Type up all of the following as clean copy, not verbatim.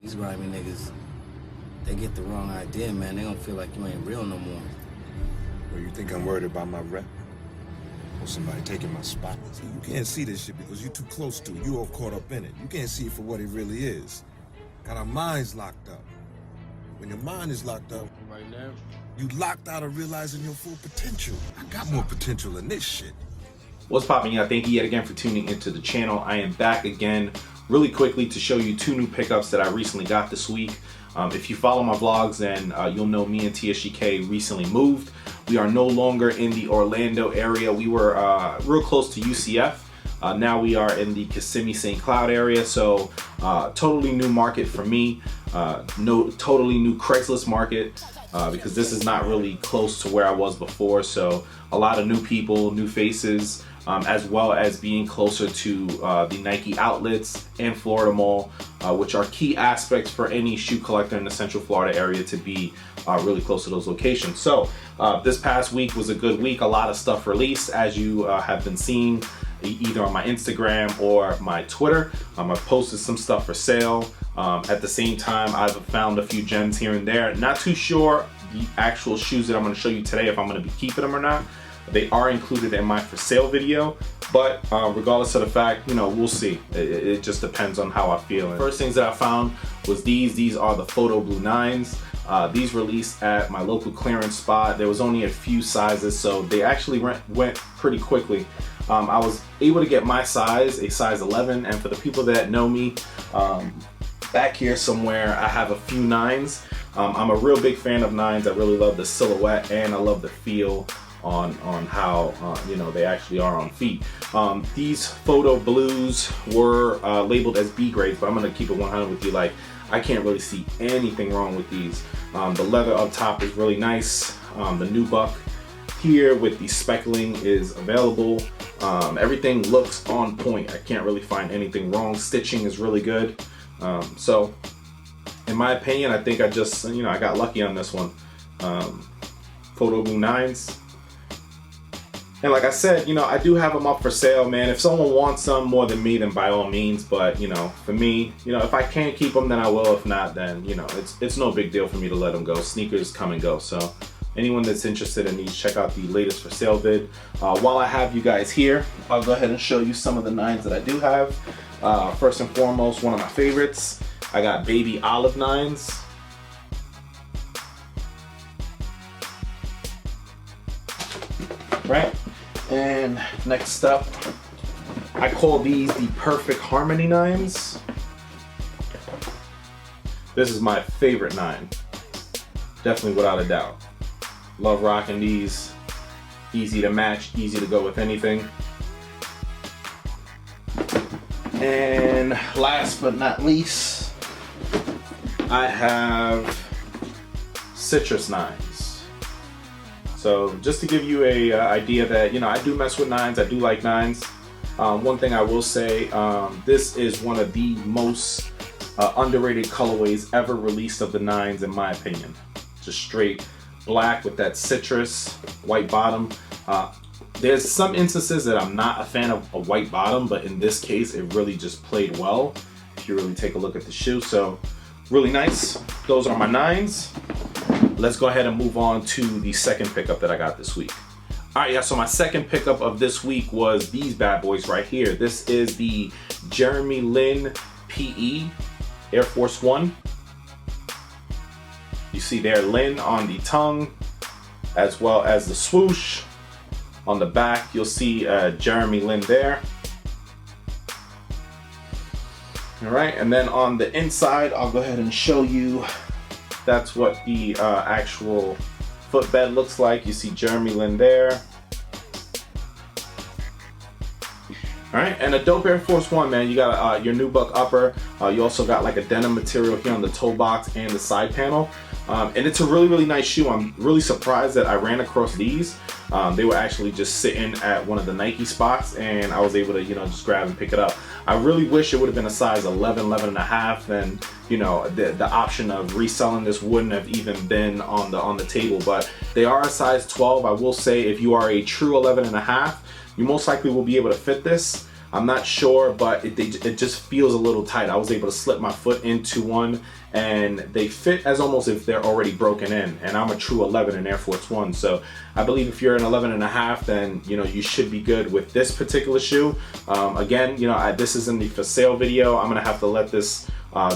These grimy niggas, they get the wrong idea, man. They don't feel like you ain't real no more. Well, you think I'm worried about my rep? Or somebody taking my spot? See, you can't see this shit because you're too close to it. You all caught up in it. You can't see it for what it really is. Got our minds locked up. When your mind is locked up, Right now? you locked out of realizing your full potential. I got more potential than this shit. What's poppin', y'all? Thank you yet again for tuning into the channel. I am back again really quickly to show you two new pickups that I recently got this week. If you follow my vlogs, then you'll know me and TSGK recently moved. We are no longer in the Orlando area. We were real close to UCF. Now we are in the Kissimmee St. Cloud area, so totally new market for me. Totally new Craigslist market because this is not really close to where I was before. So a lot of new people, new faces, as well as being closer to the Nike outlets and Florida Mall, which are key aspects for any shoe collector in the Central Florida area to be really close to those locations. So this past week was a good week. A lot of stuff released, as you have been seeing either on my Instagram or my Twitter. I've posted some stuff for sale. At the same time, I've found a few gems here and there. Not too sure the actual shoes that I'm going to show you today, if I'm going to be keeping them or not. They are included in my for sale video, but regardless of the fact, you know, we'll see. It just depends on how I feel. First things that I found was these. These are the Photo Blue 9s. These released at my local clearance spot. There was only a few sizes, so they actually went pretty quickly. I was able to get my size, a size 11, and for the people that know me, back here somewhere, I have a few 9s. I'm a real big fan of 9s. I really love the silhouette and I love the feel on how you know, they actually are on feet. These Photo Blues were labeled as B grades, but I'm gonna keep it 100 with you. Like, I can't really see anything wrong with these. The leather up top is really nice. The nubuck here with the speckling is available. Everything looks on point. I can't really find anything wrong. Stitching is really good. So in my opinion, I think I just, you know, I got lucky on this one. Photo Blue 9s. And like I said, you know, I do have them up for sale, man. If someone wants some more than me, then by all means. But, you know, for me, you know, if I can't keep them, then I will. If not, then, you know, it's no big deal for me to let them go. Sneakers come and go. So anyone that's interested in these, check out the latest for sale vid. While I have you guys here, I'll go ahead and show you some of the 9s that I do have. First and foremost, one of my favorites, I got Baby Olive 9s. Right? And next up, I call these the Perfect Harmony 9s. This is my favorite 9, definitely without a doubt. Love rocking these. Easy to match, easy to go with anything. And last but not least, I have Citrus 9s. So just to give you a idea that, you know, I do mess with 9s. I do like 9s. One thing I will say, this is one of the most underrated colorways ever released of the 9s, in my opinion. Just straight black with that citrus white bottom. There's some instances that I'm not a fan of a white bottom, but in this case, it really just played well if you really take a look at the shoe. So really nice. Those are my 9s. Let's go ahead and move on to the second pickup that I got this week. All right, yeah, so my second pickup of this week was these bad boys right here. This is the Jeremy Lin PE Air Force One. You see there Lin on the tongue, as well as the swoosh. On the back, you'll see Jeremy Lin there. All right, and then on the inside, I'll go ahead and show you. That's what the actual footbed looks like. You see Jeremy Lin there. All right, and a dope Air Force One, man. You got your nubuck upper. You also got like a denim material here on the toe box and the side panel. And it's a really, really nice shoe. I'm really surprised that I ran across these. They were actually just sitting at one of the Nike spots, and I was able to, you know, just grab and pick it up. I really wish it would have been a size 11, 11 and a half, and, you know, the option of reselling this wouldn't have even been on the table. But they are a size 12. I will say, if you are a true 11 and a half, you most likely will be able to fit this. I'm not sure, but it just feels a little tight. I was able to slip my foot into one, and they fit as almost if they're already broken in. And I'm a true 11 in Air Force One, so I believe if you're an 11 and a half, then you know you should be good with this particular shoe. Again, you know, this isn't the for sale video. I'm gonna have to let this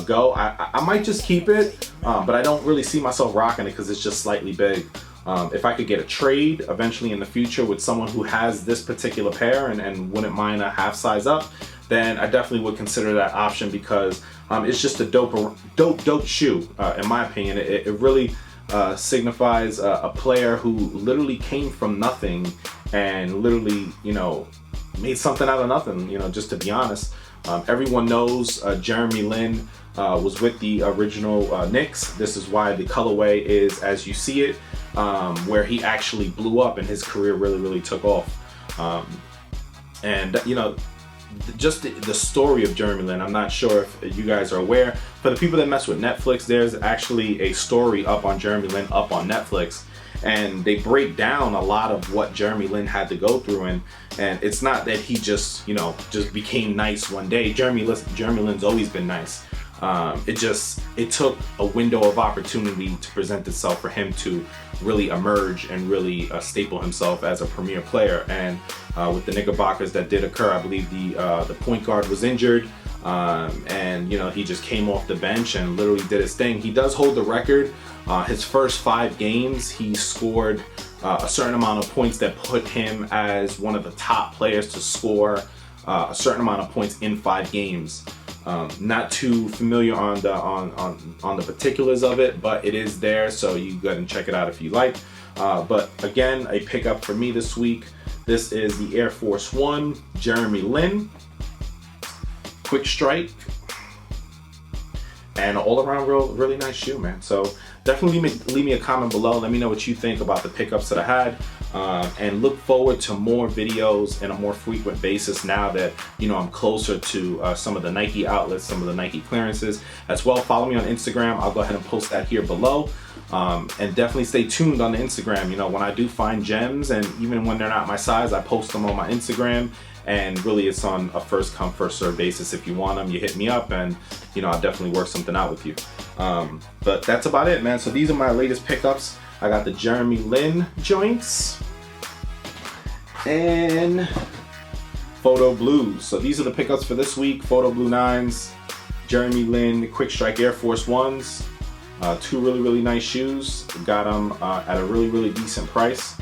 go. I might just keep it, but I don't really see myself rocking it because it's just slightly big. If I could get a trade eventually in the future with someone who has this particular pair and wouldn't mind a half size up, then I definitely would consider that option, because it's just a dope shoe, in my opinion. It really signifies a player who literally came from nothing and literally, you know, made something out of nothing, you know, just to be honest. Everyone knows Jeremy Lin was with the original Knicks. This is why the colorway is as you see it, where he actually blew up and his career really took off. And you know, just the story of Jeremy Lin, I'm not sure if you guys are aware. For the people that mess with Netflix, there's actually a story up on Jeremy Lin up on Netflix, and they break down a lot of what Jeremy Lin had to go through, and it's not that he just, you know, just became nice one day. Jeremy Lin's always been nice. It took a window of opportunity to present itself for him to really emerge and really staple himself as a premier player. And with the Knickerbockers, that did occur. I believe the point guard was injured, and you know, he just came off the bench and literally did his thing. He does hold the record. His first 5 games, he scored a certain amount of points that put him as one of the top players to score a certain amount of points in 5 games. Not too familiar on the particulars of it, but it is there, so you go ahead and check it out if you like. But again, a pickup for me this week. This is the Air Force One Jeremy Lin quick strike, and all around really nice shoe, man. So definitely leave me a comment below. Let me know what you think about the pickups that I had. And look forward to more videos in a more frequent basis now that, you know, I'm closer to some of the Nike outlets, some of the Nike clearances as well. Follow me on Instagram. I'll go ahead and post that here below. And definitely stay tuned on the Instagram. You know, when I do find gems, and even when they're not my size, I post them on my Instagram. And really, it's on a first come, first serve basis. If you want them, you hit me up, and you know, I'll definitely work something out with you. But that's about it, man. So these are my latest pickups. I got the Jeremy Lin joints and Photo Blues. So these are the pickups for this week. Photo Blue 9s, Jeremy Lin Quick Strike Air Force 1s. 2 really nice shoes. Got them at a really decent price.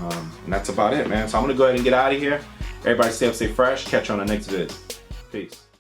And that's about it, man. So I'm gonna go ahead and get out of here. Everybody stay up, stay fresh. Catch you on the next vid. Peace.